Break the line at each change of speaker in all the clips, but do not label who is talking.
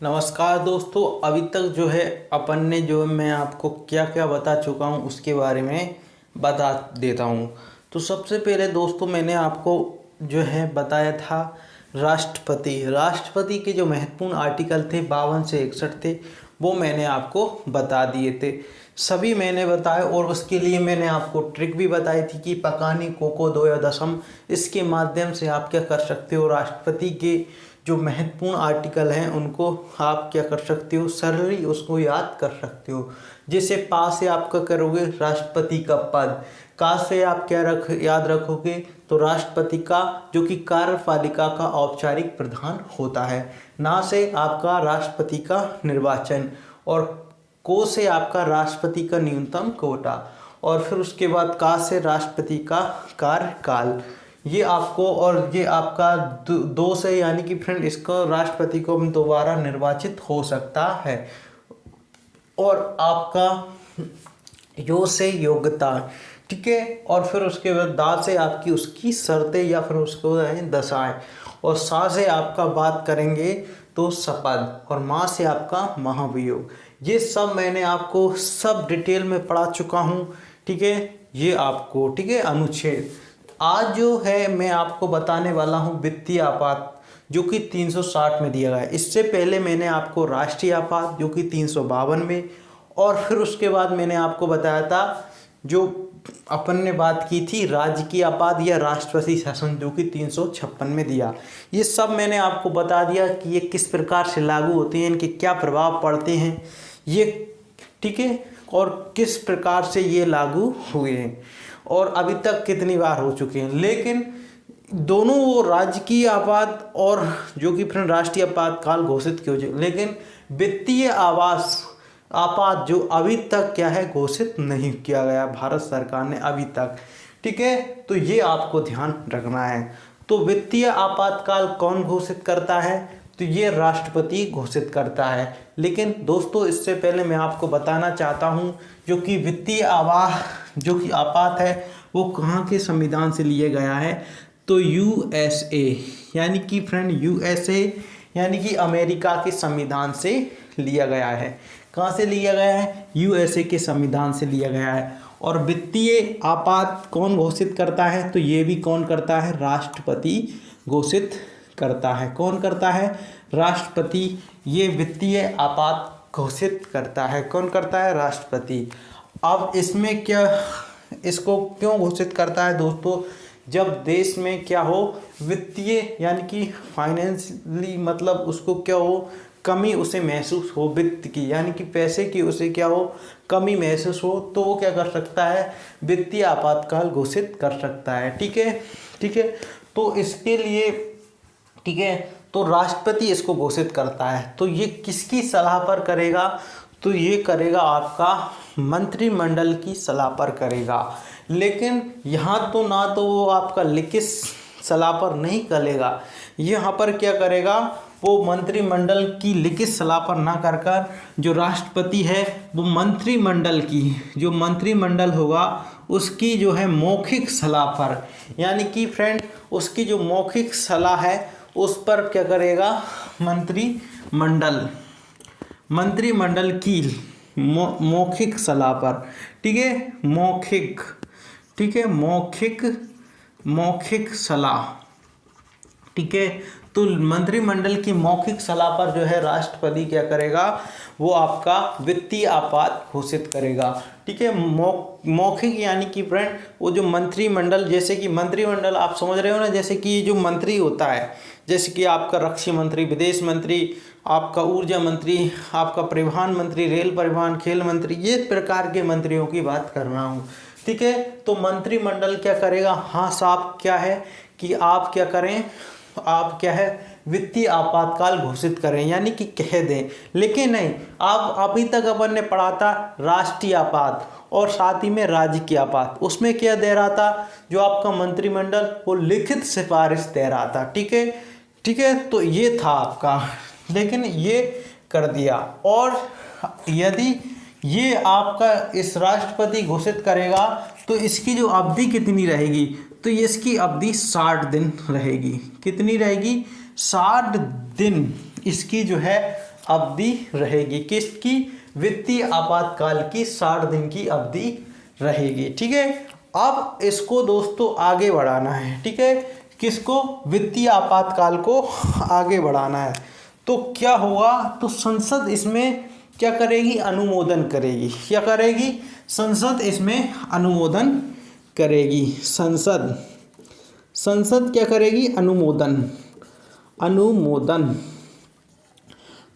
नमस्कार दोस्तों। अभी तक जो है अपन ने जो मैं आपको क्या क्या बता चुका हूँ उसके बारे में बता देता हूँ। तो सबसे पहले दोस्तों मैंने आपको जो है बताया था राष्ट्रपति के जो महत्वपूर्ण आर्टिकल थे 52 से 61 थे, वो मैंने आपको बता दिए थे। सभी मैंने बताए और उसके लिए मैंने आपको ट्रिक भी बताई थी कि पकानी कोको दो या दशम, इसके माध्यम से आप क्या कर सकते हो, राष्ट्रपति के जो महत्वपूर्ण आर्टिकल हैं उनको आप क्या कर सकते हो, सरली उसको याद कर सकते हो। जैसे पा से आपका करोगे राष्ट्रपति का पद, का से आप क्या याद रखोगे, तो राष्ट्रपति का जो कि कार्यपालिका का औपचारिक प्रधान होता है। ना से आपका राष्ट्रपति का निर्वाचन, और को से आपका राष्ट्रपति का न्यूनतम कोटा, और फिर उसके बाद का से राष्ट्रपति का कार्यकाल। ये आपको, और ये आपका दो से यानी कि फ्रेंड इसको राष्ट्रपति को दोबारा निर्वाचित हो सकता है। और आपका यो से योग्यता, ठीक है। और फिर उसके बाद दा से आपकी उसकी शर्तें या फिर उसको दशाएं, और सा से आपका बात करेंगे तो शपथ, और माँ से आपका महाभियोग। ये सब मैंने आपको सब डिटेल में पढ़ा चुका हूँ, ठीक है। ये आपको, ठीक है, अनुच्छेद आज जो है मैं आपको बताने वाला हूँ वित्तीय आपात, जो कि 360 में दिया गया है। इससे पहले मैंने आपको राष्ट्रीय आपात जो कि 352 में, और फिर उसके बाद मैंने आपको बताया था जो अपन ने बात की थी राजकीय आपात या राष्ट्रपति शासन, जो कि 356 में दिया। ये सब मैंने आपको बता दिया कि ये किस प्रकार से लागू होते हैं, इनके क्या प्रभाव पड़ते हैं ये, ठीक है, और किस प्रकार से ये लागू हुए हैं और अभी तक कितनी बार हो चुके हैं। लेकिन दोनों वो राजकीय आपात और जो कि फिर राष्ट्रीय आपातकाल घोषित किए हुए, लेकिन वित्तीय आपात जो अभी तक क्या है घोषित नहीं किया गया भारत सरकार ने अभी तक, ठीक है। तो ये आपको ध्यान रखना है। तो वित्तीय आपातकाल कौन घोषित करता है, तो ये राष्ट्रपति घोषित करता है। लेकिन दोस्तों इससे पहले मैं आपको बताना चाहता हूँ जो कि वित्तीय जो कि आपात है वो कहाँ के संविधान से लिया गया है, तो यूएसए यानी कि फ्रेंड यूएसए यानी कि अमेरिका के संविधान से लिया गया है। कहाँ से लिया गया है, यूएसए के संविधान से लिया गया है। और वित्तीय आपात कौन घोषित करता है, तो ये भी कौन करता है, राष्ट्रपति घोषित करता है। कौन करता है, राष्ट्रपति। ये वित्तीय आपात घोषित करता है, कौन करता है, राष्ट्रपति। अब इसमें क्या, इसको क्यों घोषित करता है दोस्तों, जब देश में क्या हो, वित्तीय यानी कि फाइनेंशियली मतलब उसको क्या हो, कमी उसे महसूस हो, वित्त की यानी कि पैसे की उसे क्या हो, कमी महसूस हो, तो वो क्या कर सकता है, वित्तीय आपातकाल घोषित कर सकता है, ठीक है, ठीक है। तो इसके लिए, ठीक है, तो राष्ट्रपति इसको घोषित करता है। तो ये किसकी सलाह पर करेगा, तो ये करेगा आपका मंत्रिमंडल की सलाह पर करेगा। लेकिन यहाँ तो ना तो वो आपका लिखित सलाह पर नहीं करेगा, यहाँ पर क्या करेगा, वो मंत्रिमंडल की लिखित सलाह पर ना कर कर जो राष्ट्रपति है वो मंत्रिमंडल की, जो मंत्रिमंडल होगा उसकी जो है मौखिक सलाह पर, यानी कि फ्रेंड उसकी जो मौखिक सलाह है उस पर क्या करेगा, मंत्रिमंडल की मौखिक सलाह पर, ठीक है, मौखिक, ठीक है, मौखिक सलाह, ठीक है। तो मंत्रिमंडल की मौखिक सलाह पर जो है राष्ट्रपति क्या करेगा, वो आपका वित्तीय आपात घोषित करेगा, ठीक है। मौखिक यानी कि फ्रेंड वो जो मंत्रिमंडल, जैसे कि मंत्रिमंडल आप समझ रहे हो ना, जैसे कि जो मंत्री होता है, जैसे कि आपका रक्षा मंत्री, विदेश मंत्री, आपका ऊर्जा मंत्री, आपका परिवहन मंत्री, रेल परिवहन, खेल मंत्री, ये प्रकार के मंत्रियों की बात कर रहा हूँ, ठीक है। तो मंत्रिमंडल क्या करेगा, हाँ साहब क्या है कि आप क्या करें, आप क्या है वित्तीय आपातकाल घोषित करें, यानी कि कह दें। लेकिन नहीं, आप अभी तक अपन ने पढ़ा था राष्ट्रीय आपात और साथ ही में राजकीय आपात, उसमें क्या दे रहा था, जो आपका मंत्रिमंडल वो लिखित सिफारिश दे रहा था, ठीक है, ठीक है। तो ये था आपका, लेकिन ये कर दिया। और यदि ये आपका इस राष्ट्रपति घोषित करेगा तो इसकी जो अवधि कितनी रहेगी, तो इसकी अवधि 60 दिन रहेगी। कितनी रहेगी, 60 दिन इसकी जो है अवधि रहेगी। किसकी? वित्तीय आपातकाल की 60 दिन की अवधि रहेगी। ठीक है, अब इसको दोस्तों आगे बढ़ाना है। ठीक है, किसको? वित्तीय आपातकाल को आगे बढ़ाना है। तो क्या होगा? तो संसद इसमें क्या करेगी? अनुमोदन करेगी। क्या करेगी? संसद इसमें अनुमोदन करेगी। संसद क्या करेगी? अनुमोदन।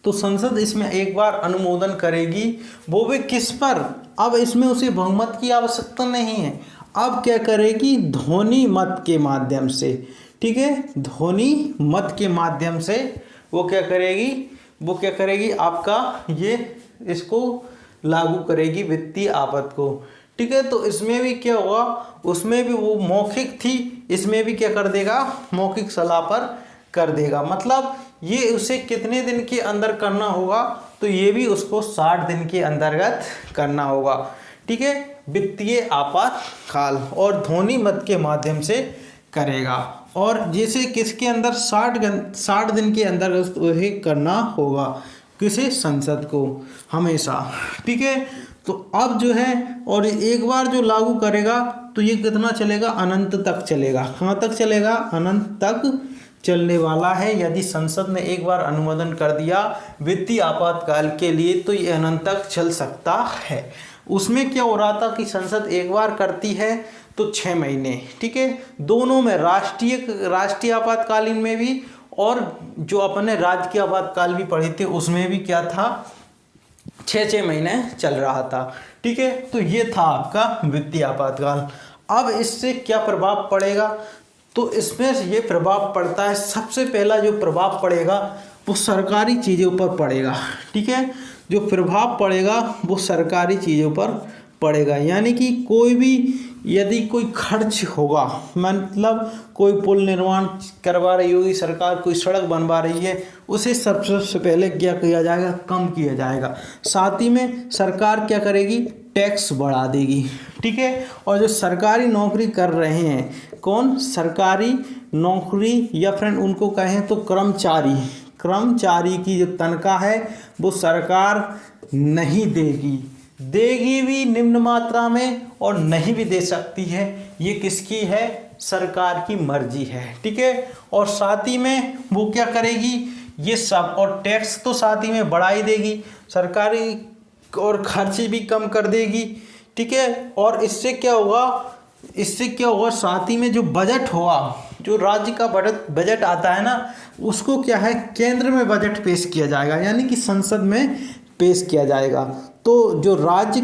तो संसद इसमें एक बार अनुमोदन करेगी, वो भी किस पर? अब इसमें उसे बहुमत की आवश्यकता नहीं है। अब क्या करेगी? ध्वनि मत के माध्यम से। ठीक है, ध्वनि मत के माध्यम से वो क्या करेगी? आपका ये इसको लागू करेगी वित्तीय आपात को। ठीक है, तो इसमें भी क्या होगा? उसमें भी वो मौखिक थी, इसमें भी क्या कर देगा? मौखिक सलाह पर कर देगा। मतलब ये उसे कितने दिन के अंदर करना होगा? तो ये भी उसको 60 दिन के अंतर्गत करना होगा। ठीक है, वित्तीय आपातकाल और ध्वनि मत के माध्यम से करेगा। और जैसे किसके अंदर? 60 दिन के अंदर वही करना होगा। किसे? संसद को हमेशा। ठीक है, तो अब जो है, और एक बार जो लागू करेगा तो ये कितना चलेगा? अनंत तक चलेगा। कहाँ तक चलेगा? अनंत तक चलने वाला है। यदि संसद ने एक बार अनुमोदन कर दिया वित्तीय आपातकाल के लिए तो ये अनंत तक चल सकता है। उसमें क्या हो रहा था कि संसद एक बार करती है तो 6 महीने। ठीक है, दोनों में राष्ट्रीय आपातकालीन में भी और जो अपने राज्य के आपातकाल भी पढ़े थे उसमें भी क्या था? 6 महीने चल रहा था। ठीक है, तो ये था आपका वित्तीय आपातकाल। अब इससे क्या प्रभाव पड़ेगा? तो इसमें ये प्रभाव पड़ता है, सबसे पहला जो प्रभाव पड़ेगा वो सरकारी चीज़ों पर पड़ेगा। ठीक है, जो प्रभाव पड़ेगा वो सरकारी चीज़ों पर पड़ेगा। यानी कि कोई भी यदि कोई खर्च होगा, मतलब कोई पुल निर्माण करवा रही होगी सरकार, कोई सड़क बनवा रही है, उसे सबसे पहले क्या किया जाएगा? कम किया जाएगा। साथ ही में सरकार क्या करेगी? टैक्स बढ़ा देगी। ठीक है, और जो सरकारी नौकरी कर रहे हैं, कौन? सरकारी नौकरी या फिर उनको कहें तो कर्मचारी की जो तनख्वाह है वो सरकार नहीं देगी भी निम्न मात्रा में, और नहीं भी दे सकती है। ये किसकी है? सरकार की मर्जी है। ठीक है, और साथ ही में वो क्या करेगी? ये सब, और टैक्स तो साथ ही में बढ़ा ही देगी सरकारी, और खर्चे भी कम कर देगी। ठीक है, और इससे क्या होगा? साथ ही में जो बजट होगा, जो राज्य का बजट आता है ना, उसको क्या है? केंद्र में बजट पेश किया जाएगा, यानी कि संसद में पेश किया जाएगा। तो जो राज्य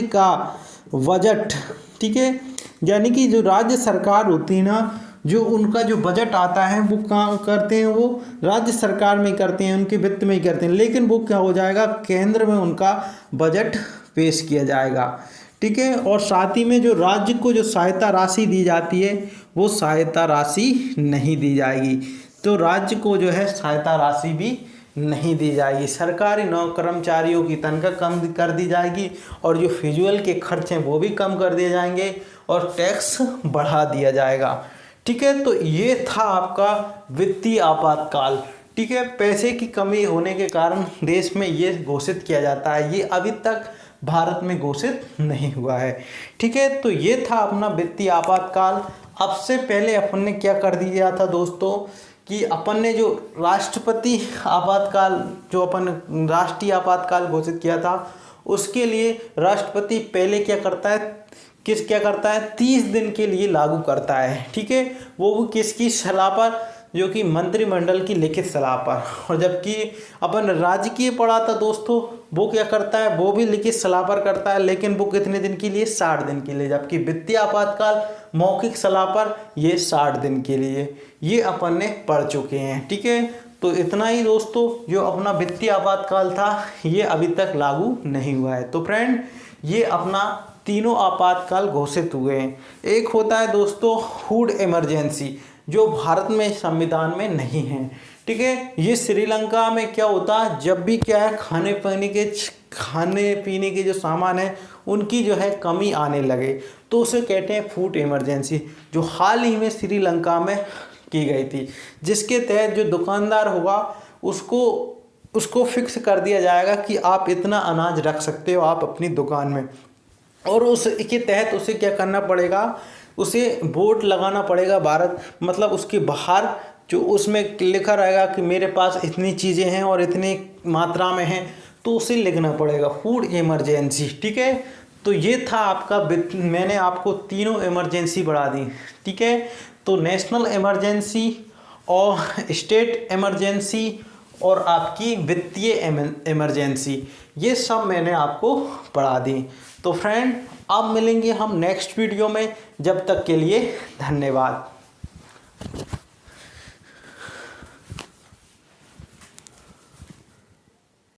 का बजट, ठीक है, यानी कि जो राज्य सरकार होती है ना, जो उनका जो बजट आता है वो कहाँ करते हैं? वो राज्य सरकार में करते हैं, उनके वित्त में ही करते हैं। लेकिन वो क्या हो जाएगा? केंद्र में उनका बजट पेश किया जाएगा। ठीक है, और साथ ही में जो राज्य को जो सहायता राशि दी जाती है वो सहायता राशि नहीं दी जाएगी। तो राज्य को जो है सहायता राशि भी नहीं दी जाएगी। सरकारी कर्मचारियों की तनख्वाह कम कर दी जाएगी, और जो फिजूल के खर्च हैं वो भी कम कर दिए जाएंगे, और टैक्स बढ़ा दिया जाएगा। ठीक है, तो ये था आपका वित्तीय आपातकाल। ठीक है, पैसे की कमी होने के कारण देश में ये घोषित किया जाता है। ये अभी तक भारत में घोषित नहीं हुआ है। ठीक है, तो ये था अपना वित्तीय आपातकाल। अब से पहले अपन ने क्या कर दिया था दोस्तों कि अपन ने जो राष्ट्रीय आपातकाल घोषित किया था, उसके लिए राष्ट्रपति पहले क्या करता है? 30 दिन के लिए लागू करता है। ठीक है, वो किसकी सलाह पर? जो कि मंत्रिमंडल की लिखित सलाह पर। और जबकि अपन राजकीय पढ़ा था दोस्तों, वो क्या करता है? वो भी लिखित सलाह पर करता है, लेकिन वो कितने दिन के लिए? 60 दिन के लिए। जबकि वित्तीय आपातकाल मौखिक सलाह पर, ये 60 दिन के लिए। ये अपन ने पढ़ चुके हैं। ठीक है, तो इतना ही दोस्तों, जो अपना वित्तीय आपातकाल था ये अभी तक लागू नहीं हुआ है। तो फ्रेंड, ये अपना तीनों आपातकाल घोषित हुए हैं। एक होता है दोस्तों फूड इमरजेंसी, जो भारत में संविधान में नहीं है। ठीक है, ये श्रीलंका में क्या होता है? जब भी क्या है, खाने पीने के जो सामान है उनकी जो है कमी आने लगे तो उसे कहते हैं फूड इमरजेंसी, जो हाल ही में श्रीलंका में की गई थी, जिसके तहत जो दुकानदार होगा उसको उसको फिक्स कर दिया जाएगा कि आप इतना अनाज रख सकते हो आप अपनी दुकान में। और उसके तहत उसे क्या करना पड़ेगा, उसे बोर्ड लगाना पड़ेगा भारत, मतलब उसके बाहर जो उसमें लिखा रहेगा कि मेरे पास इतनी चीज़ें हैं और इतनी मात्रा में हैं, तो उसे लिखना पड़ेगा फूड इमरजेंसी। ठीक है, तो ये था आपका मैंने आपको तीनों इमरजेंसी बढ़ा दी। ठीक है, तो नेशनल इमरजेंसी और स्टेट इमरजेंसी और आपकी वित्तीय इमरजेंसी, ये सब मैंने आपको पढ़ा दी। तो फ्रेंड अब मिलेंगे हम नेक्स्ट वीडियो में, जब तक के लिए धन्यवाद।